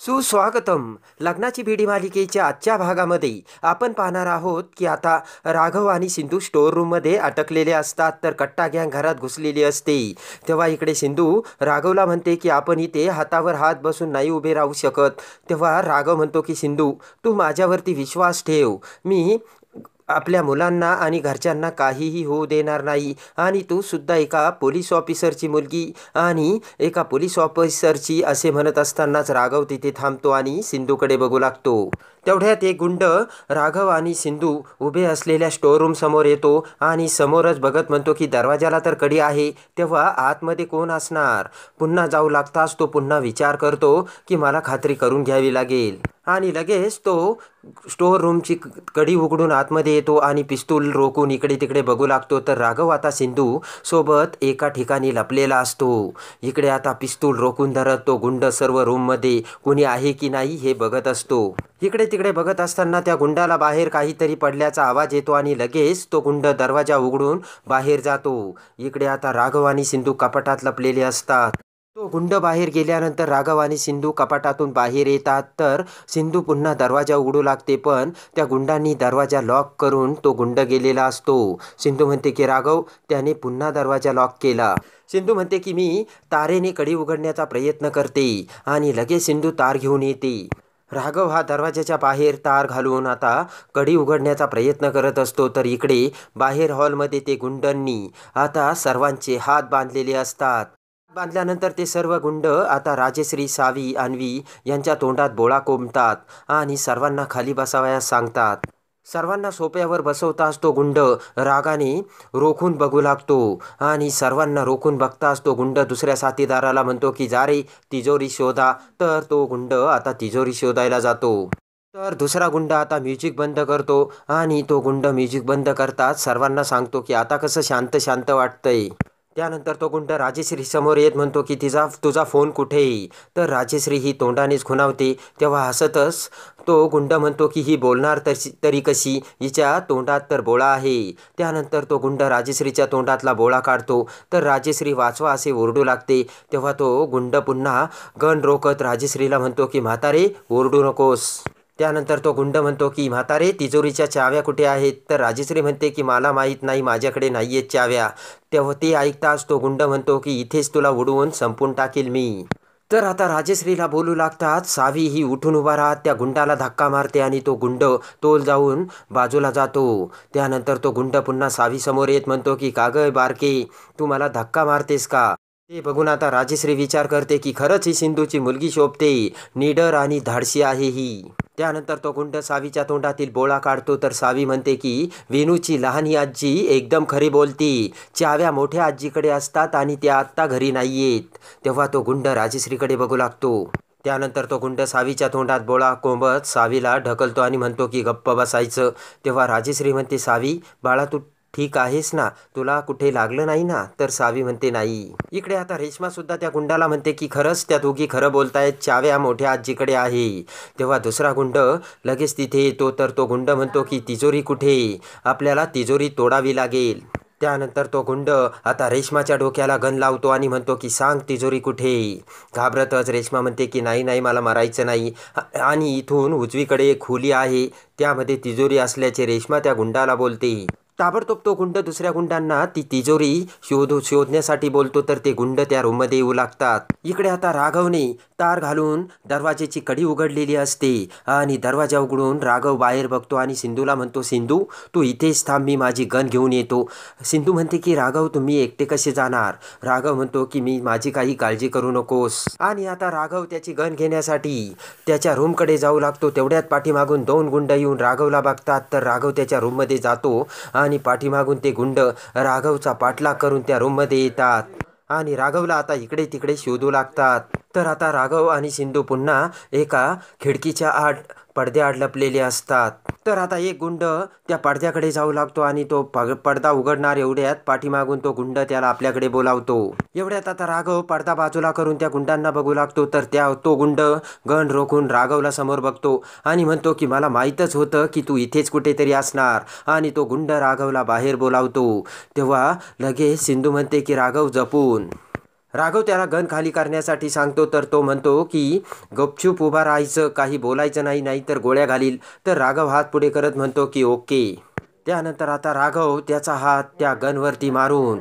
सुस्वागतम. लग्नाची बेडी मालिकेच्या आजच्या भागामध्ये आपण पाहणार आहोत की आता राघव आणि सिंधू स्टोअर रूममध्ये अटकलेले असतात. तर कट्टा गँग घरात घुसलेली असते. तेव्हा इकडे सिंधू राघवला म्हणते की आपण इथे हातावर हात बसून नाही उभे राहू शकत. तेव्हा राघव म्हणतो की सिंधू, तू माझ्यावरती विश्वास ठेव. मी आपल्या मुलांना आणि घरच्यांना काहीही होऊ देणार नाही. आणि तू सुद्धा एका पोलीस ऑफिसरची मुलगी आणि एका पोलीस ऑफिसरची असे म्हणत असतानाच राघव तिथे थांबतो आणि सिंधूकडे बघू लागतो. तेवढ्यात एक गुंड राघव आणि सिंधू उभे असलेल्या स्टोअर रूम समोर येतो आणि समोरच बघत म्हणतो की दरवाजाला तर कडी आहे, तेव्हा आतमध्ये कोण असणार. पुन्हा जाऊ लागताच तो पुन्हा विचार करतो की मला खात्री करून घ्यावी लागेल. आणि लगेच तो स्टोअर रूमची कडी उघडून आतमध्ये येतो आणि पिस्तूल रोखून इकडे तिकडे बघू लागतो. तर राघव आता सिंधू सोबत एका ठिकाणी लपलेला असतो. इकडे आता पिस्तूल रोखून धरत तो गुंड सर्व रूममध्ये कोणी आहे की नाही हे बघत असतो. इकडे तिकडे बघत असताना त्या गुंडाला बाहेर काहीतरी पडल्याचा आवाज येतो आणि लगेच तो गुंड दरवाजा उघडून बाहेर जातो. इकडे आता राघव आणि सिंधू कपाटात लपलेले असतात. तो गुंड बाहेर गेल्यानंतर राघव आणि सिंधू कपाटातून बाहेर येतात. तर सिंधू पुन्हा दरवाजा उघडू लागते, पण त्या गुंडांनी दरवाजा लॉक करून तो गुंड गेलेला असतो. सिंधू म्हणते की राघव, त्याने पुन्हा दरवाजा लॉक केला. सिंधू म्हणते की मी तारेने कडी उघडण्याचा प्रयत्न करते आणि लगेच सिंधू तार घेऊन येते. राघव हा दरवाजाच्या बाहेर तार घालून आता कडी उघडण्याचा प्रयत्न करत असतो. तर इकडे बाहेर हॉलमध्ये ते गुंडांनी आता सर्वांचे हात बांधलेले असतात. बांधल्यानंतर ते सर्व गुंड आता राजश्री, सावी, अन्वी यांच्या तोंडात बोळा कोंबतात आणि सर्वांना खाली बसावयास सांगतात. सर्वांना सोफ्यावर बसवताच तो गुंड रागाने रोखून बघू लागतो आणि सर्वांना रोखून बघताच तो गुंड दुसऱ्या साथीदाराला म्हणतो की जा रे तिजोरी शोधा. तर तो गुंड आता तिजोरी शोधायला जातो. तर दुसरा गुंड आता म्युझिक बंद करतो आणि तो गुंड म्युझिक बंद करताच सर्वांना सांगतो की आता कसं शांत शांत वाटतंय. त्यानंतर तो गुंड राजश्री समोर येत म्हणतो की तुझा फोन कुठे. तर राजश्री ही तोंडानेच खुणावते. तेव्हा हसतच तो गुंड म्हणतो की ही बोलणार तरी कशी, हिच्या तोंडात तर बोळा आहे. त्यानंतर तो गुंड राजश्रीच्या तोंडातला बोळा काढतो. तर राजश्री वाचवा असे ओरडू लागते. तेव्हा तो गुंड पुन्हा गन रोखत राजश्रीला म्हणतो की म्हातारे ओरडू नकोस. त्यानंतर तो गुंड म्हणतो की म्हातारे तिजोरीच्या चाव्या कुठे आहेत. तर राजश्री म्हणते की मला माहीत नाही, माझ्याकडे नाही आहेत चाव्या. तेव्हा ते ऐकताच तो गुंड म्हणतो की इथेच तुला उडवून संपून टाकेल मी. तर आता राजश्रीला बोलू लागतात. सावी ही उठून उभा राहत त्या गुंडाला धक्का मारते आणि तो गुंड तोल जाऊन बाजूला जातो. त्यानंतर तो गुंड पुन्हा सावी समोर येत म्हणतो की का गं बारके, तू मला धक्का मारतेस का. ते बघून आता राजश्री विचार करते की खरंच ही सिंधूची मुलगी शोभते, निडर आणि धाडसी आहे ही. त्यानंतर तो गुंड सावीच्या तोंडातील बोळा काढतो. तर सावी म्हणते की वेणूची लहानी आजी एकदम खरी बोलती, चाव्या मोठ्या आजीकडे असतात आणि त्या आत्ता घरी नाहीयेत. तेव्हा तो गुंड राजश्रीकडे बघू लागतो. त्यानंतर तो गुंड सावीच्या तोंडात बोळा कोंबत सावीला ढकलतो आणि म्हणतो की गप्प बसायचं. तेव्हा राजश्री म्हणते सावी बाळा, तू ठीक आहेस ना, तुला कुठे लागलं नाही ना. तर सावी म्हणते नाही. इकडे आता रेश्मा सुद्धा त्या गुंडाला म्हणते की खरंच त्या दोघी खरं बोलतायत, चाव्या मोठ्या आजीकडे आहे. तेव्हा दुसरा गुंड लगेच तिथे येतो. तर तो गुंड म्हणतो की तिजोरी कुठे, आपल्याला तिजोरी तोडावी लागेल. त्यानंतर तो गुंड आता रेश्माच्या डोक्याला गन लावतो आणि म्हणतो की सांग तिजोरी कुठे. घाबरतच रेश्मा म्हणते की नाही नाही, मला मरायचं नाही. आणि इथून उजवीकडे एक खोली आहे, त्यामध्ये तिजोरी असल्याचे रेश्मा त्या गुंडाला बोलते. ताबडतोब तो गुंड दुसऱ्या गुंडांना ती तिजोरी शोधण्यासाठी बोलतो. तर ते गुंड त्या रूममध्ये येऊ लागतात. इकडे आता राघवने तार घालून दरवाजेची कडी उघडलेली असते आणि दरवाजा उघडून राघव बाहेर बघतो आणि सिंधूला म्हणतो सिंधू तू इथेच थांब, मी माझी गन घेऊन येतो. सिंधू म्हणते की राघव तुम्ही एकटे कसे जाणार. राघव म्हणतो की माझी काही काळजी करू नकोस. आणि आता राघव त्याची गन घेण्यासाठी त्याच्या रूमकडे जाऊ लागतो. तेवढ्यात पाठीमागून दोन गुंड येऊन राघवला बघतात. तर राघव त्याच्या रूममध्ये जातो आणि पाठीमागून ते गुंड राघवचा पाठलाग करून त्या रूममध्ये येतात आणि राघवला आता इकडे तिकडे शोधू लागतात. तर आता राघव आणि सिंधू पुन्हा एका खिडकीच्या पडद्याआड लपलेले असतात. तर आता एक गुंड त्या पडद्याकडे जाऊ लागतो आणि तो पडदा उघडणार एवढ्यात पाठीमागून तो गुंड त्याला आपल्याकडे बोलावतो. एवढ्यात आता राघव पडदा बाजूला करून त्या गुंडांना बघू लागतो. तर तो गुंड गन रोखून राघवला समोर बघतो आणि म्हणतो की मला माहीतच होतं की तू इथेच कुठेतरी असणार. आणि तो गुंड राघवला बाहेर बोलावतो. तेव्हा लगेच सिंधू म्हणते की राघव जपून. राघव त्याला गन खाली करण्यासाठी सांगतो, तर तो म्हणतो की गपचूप उभा राहायचं, काही बोलायचं नाही, नाहीतर गोळ्या घालील. तर राघव हात पुढे करत म्हणतो की ओके. त्यानंतर आता राघव त्याचा हात त्या गनवरती मारून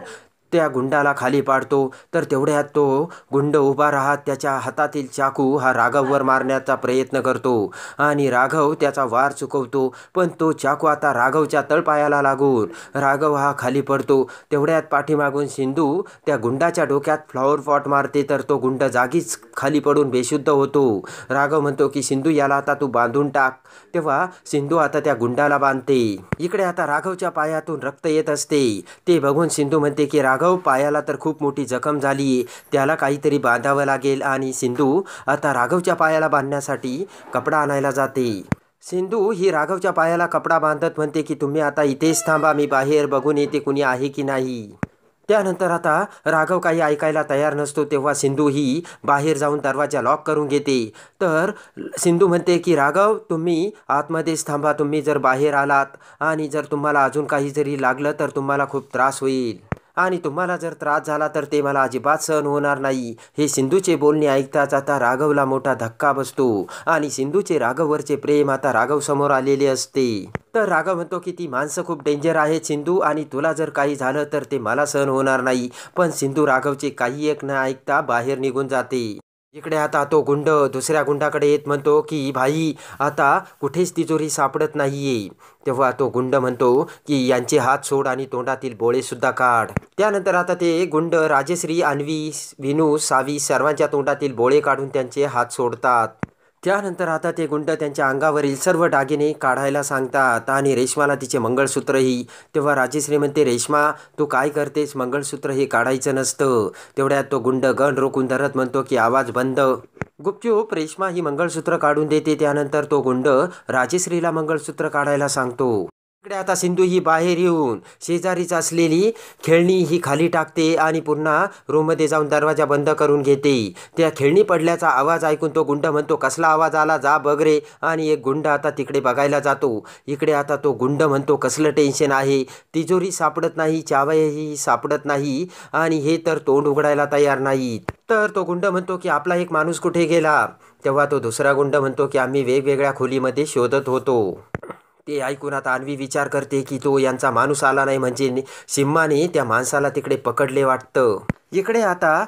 त्या गुंडाला खाली पाडतो. तर तेवढ्यात तो गुंड उभा राहत त्याच्या हातातील चाकू हा राघववर मारण्याचा प्रयत्न करतो आणि राघव त्याचा वार चुकवतो. पण तो चाकू आता राघवच्या तळपायाला लागून राघव हा खाली पडतो. तेवढ्यात पाठीमागून सिंधू त्या गुंडाच्या डोक्यात फ्लॉवर पॉट मारते, तर तो गुंड जागीच खाली पडून बेशुद्ध होतो. राघव म्हणतो की सिंधू याला आता तू बांधून टाक. तेव्हा सिंधू आता त्या गुंडाला बांधते. इकडे आता राघवच्या पायातून रक्त येत असते. ते बघून सिंधू म्हणते की राघव पायाला तर खूप मोठी जखम झाली, त्याला काहीतरी बांधावं लागेल. आणि सिंधू आता राघवच्या पायाला बांधण्यासाठी कपडा आणायला जाते. सिंधू ही राघवच्या पायाला कपडा बांधत म्हणते की तुम्ही आता इथेच थांबा, मी बाहेर बघून येते कुणी आहे की नाही. त्यानंतर आता राघव काही ऐकायला तयार नसतो. तेव्हा सिंधू ही बाहेर जाऊन दरवाजा लॉक करून घेते. तर सिंधू म्हणते की राघव तुम्ही आतमध्येच थांबा, तुम्ही जर बाहेर आलात आणि जर तुम्हाला अजून काही जरी लागलं तर तुम्हाला खूप त्रास होईल आणि तुम्हाला जर त्रास झाला तर ते मला अजिबात सहन होणार नाही. हे सिंधूचे बोलणे ऐकताच आता राघवला मोठा धक्का बसतो आणि सिंधूचे राघववरचे प्रेम आता राघव समोर आलेले असते. तर राघव म्हणतो की ती माणसं खूप डेंजर आहेत सिंधू, आणि तुला जर काही झालं तर ते मला सहन होणार नाही. पण सिंधू राघवचे काही एक न ऐकता बाहेर निघून जाते. इकडे आता तो गुंड दुसऱ्या गुंडाकडे येत म्हणतो की भाई आता कुठेच तिजोरी सापडत नाहीये. तेव्हा तो गुंड म्हणतो की यांचे हात सोड आणि तोंडातील बोळे सुद्धा काढ. त्यानंतर आता ते गुंड राजश्री, अन्वी, विनू, सावी सर्वांच्या तोंडातील बोळे काढून त्यांचे हात सोडतात. त्यानंतर आता ते गुंड त्यांच्या अंगावरील सर्व दागिने काढायला सांगतात आणि रेश्माला तिचे मंगळसूत्रही. तेव्हा राजश्री म्हणते रेश्मा तू काय करतेस, मंगळसूत्र हे काढायचं नसतं. तेवढ्यात तो गुंड गन रोखून धरत म्हणतो की आवाज बंद. गुपचूप रेश्मा ही मंगळसूत्र काढून देते. त्यानंतर तो गुंड राजश्रीला मंगळसूत्र काढायला सांगतो. इकडे आता सिंधू ही बाहेर येऊन शेजारीच असलेली खेळणी ही खाली टाकते आणि पुन्हा रूममध्ये जाऊन दरवाजा बंद करून घेते. त्या खेळणी पडल्याचा आवाज ऐकून तो गुंड म्हणतो कसला आवाज आला, जा बघ रे. आणि एक गुंड आता तिकडे बघायला जातो. इकडे आता तो गुंड म्हणतो कसलं टेन्शन आहे, तिजोरी सापडत नाही, चावीही सापडत नाही आणि हे तर तोंड उघडायला तयार नाहीत. तर तो गुंड म्हणतो की आपला एक माणूस कुठे गेला. तेव्हा तो दुसरा गुंड म्हणतो की आम्ही वेगवेगळ्या खोलीमध्ये शोधत होतो. ते ऐकून आता अन्वी विचार करते की तो यांचा माणूस आला नाही म्हणजे सिम्माने त्या माणसाला तिकडे पकडले वाटतं. इकडे आता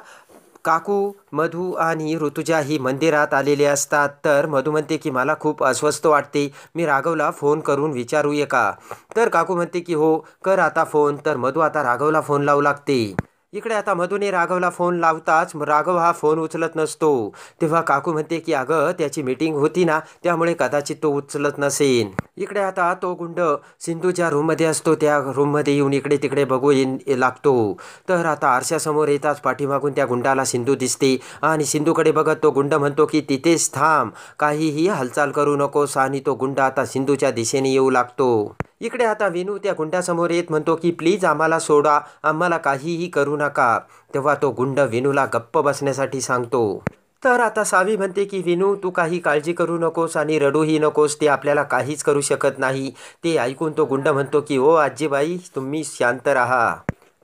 काकू, मधू आणि ऋतुजा ही मंदिरात आलेले असतात. तर मधू म्हणते की मला खूप अस्वस्थ वाटते, मी राघवला फोन करून विचारूये का. तर काकू म्हणते की हो कर आता फोन. तर मधू आता राघवला फोन लावू लागते. इकडे आता मधूने राघवला फोन लावताच राघव हा फोन उचलत नसतो. तेव्हा काकू म्हणते की अगं त्याची मीटिंग होती ना, त्यामुळे कदाचित तो उचलत नसेल. इकडे आता तो गुंड सिंधूच्या रूममध्ये असतो. त्या रूममध्ये येऊन इकडे तिकडे बघू लागतो. तर आता आरशासमोर येताच पाठीमागून त्या गुंडाला सिंधू दिसते आणि सिंधूकडे बघत तो गुंड म्हणतो की तिथेच थांब, काहीही हालचाल करू नकोस. आणि तो गुंड आता सिंधूच्या दिशेने येऊ लागतो. इकडे आता विनू त्या गुंडासमोर येत म्हणतो की प्लीज आम्हाला सोडा, आम्हाला काहीही करू नका. तेव्हा तो गुंड विनूला गप्प बसण्यासाठी सांगतो. तर आता सावी म्हणते की विनू तू काही काळजी करू नकोस आणि रडूही नकोस, ते आपल्याला काहीच करू शकत नाही. ते ऐकून तो गुंड म्हणतो की ओ आजीबाई तुम्ही शांत राहा.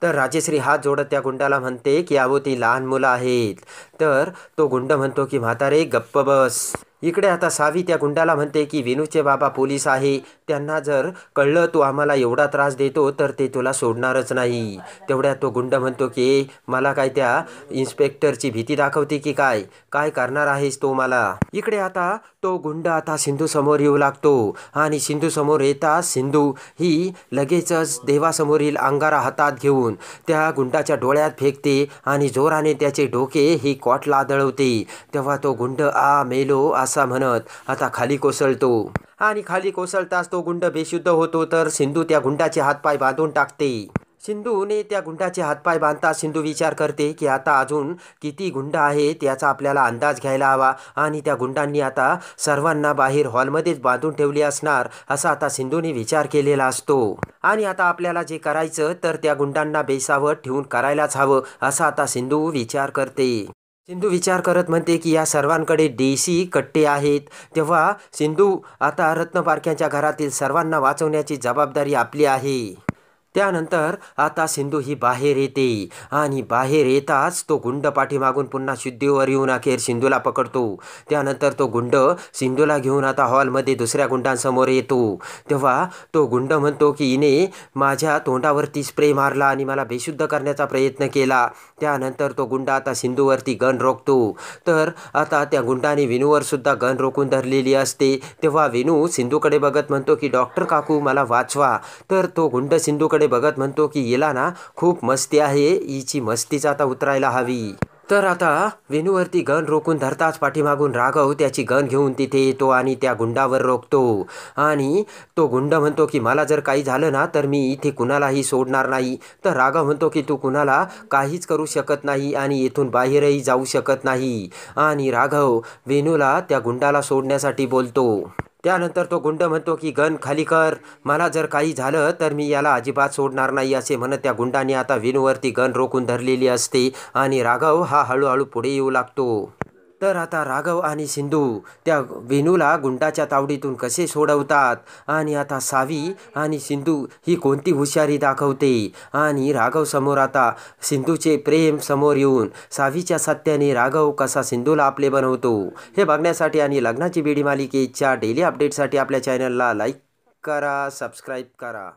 तर राजश्री हात जोडत त्या गुंडाला म्हणते की अहो ती लहान मुलं आहेत. तर तो गुंड म्हणतो की म्हातारे गप्प बस. इकडे आता सावी त्या गुंडाला म्हणते की विनूचे बाबा पोलीस आहे, त्यांना जर कळलं तू आम्हाला एवढा त्रास देतो तर ते तुला सोडणारच नाही. तेवढ्यात तो गुंड म्हणतो की मला काय त्या इन्स्पेक्टरची भीती दाखवते की काय, काय करणार आहेस तो मला. इकडे आता तो गुंड आता सिंधू समोर येऊ लागतो आणि सिंधू समोर येताच सिंधू ही लगेचच देवासमोरील अंगारा हातात घेऊन त्या गुंडाच्या डोळ्यात फेकते आणि जोराने त्याचे डोके ही कॉटला आदळवते. तेव्हा तो गुंड आ मेलो असा म्हणत आता खाली कोसळतो आणि खाली कोसळताच तो गुंड बेशुद्ध होतो. तर सिंधू त्या गुंडाचे हातपाय बांधून टाकते. सिंधूने त्या गुंडाचे हातपाय बांधता सिंधू विचार करते की आता अजून किती गुंड आहेत याचा आपल्याला अंदाज घ्यायला हवा आणि त्या गुंडांनी आता सर्वांना बाहेर हॉलमध्येच बांधून ठेवले असणार असा आता सिंधूने विचार केलेला असतो. आणि आता आपल्याला जे करायचं तर त्या गुंडांना बेसावत ठेवून करायलाच हवं असा आता सिंधू विचार करते. सिंधू विचार करत म्हणते की या सर्वांकडे देशी कट्टे आहेत. तेव्हा सिंधू आता रत्नपारख्यांच्या घरातील सर्वांना वाचवण्याची जबाबदारी आपली आहे. त्यानंतर आता सिंधू ही बाहेर येते आणि बाहेर येताच तो गुंड पाठीमागून पुन्हा शुद्धीवर येऊन अखेर सिंधूला पकडतो. त्यानंतर तो गुंड सिंधूला घेऊन आता हॉलमध्ये दुसऱ्या गुंडांसमोर येतो. तेव्हा तो गुंड म्हणतो की हिने माझ्या तोंडावरती स्प्रे मारला आणि मला बेशुद्ध करण्याचा प्रयत्न केला. त्यानंतर तो गुंड आता सिंधूवरती गन रोखतो. तर आता त्या गुंडाने विनूवर सुद्धा गन रोखून धरलेली असते. तेव्हा विनू सिंधूकडे बघत म्हणतो की डॉक्टर काकू मला वाचवा. तर तो गुंड सिंधूकडे बघत म्हणतो की हिला ना खूप मस्ती आहे, हिची मस्तीच आता उतरायला हवी. तर आता वेणूवरती गन रोखून धरताच पाठीमागून राघव त्याची गन घेऊन तिथे येतो आणि त्या गुंडावर रोखतो. आणि तो गुंड म्हणतो की मला जर काही झालं ना तर मी इथे कुणालाही सोडणार नाही. तर राघव म्हणतो की तू कुणाला काहीच करू शकत नाही आणि इथून बाहेरही जाऊ शकत नाही. आणि राघव वेणूला त्या गुंडाला सोडण्यासाठी बोलतो. त्यानंतर तो गुंड म्हणतो की गन खाली कर, मला जर काही झालं तर मी याला अजिबात सोडणार नाही असे म्हणत त्या गुंडाने आता वेणूवरती गन रोखून धरलेली असते आणि राघव हा हळूहळू पुढे येऊ लागतो. तर आता राघव आणि सिंधू त्या वेणूला गुंडाच्या तावडीतून कसे सोडवतात आणि आता सावी आणि सिंधू ही कोणती हुशारी दाखवते आणि राघव समोर आता सिंधूचे प्रेम समोर येऊन सावीच्या सत्याने राघव कसा सिंधूला आपले बनवतो हे बघण्यासाठी आणि लग्नाची बेडी मालिकेच्या डेली अपडेटसाठी आपल्या चॅनलला लाईक करा, सबस्क्राईब करा.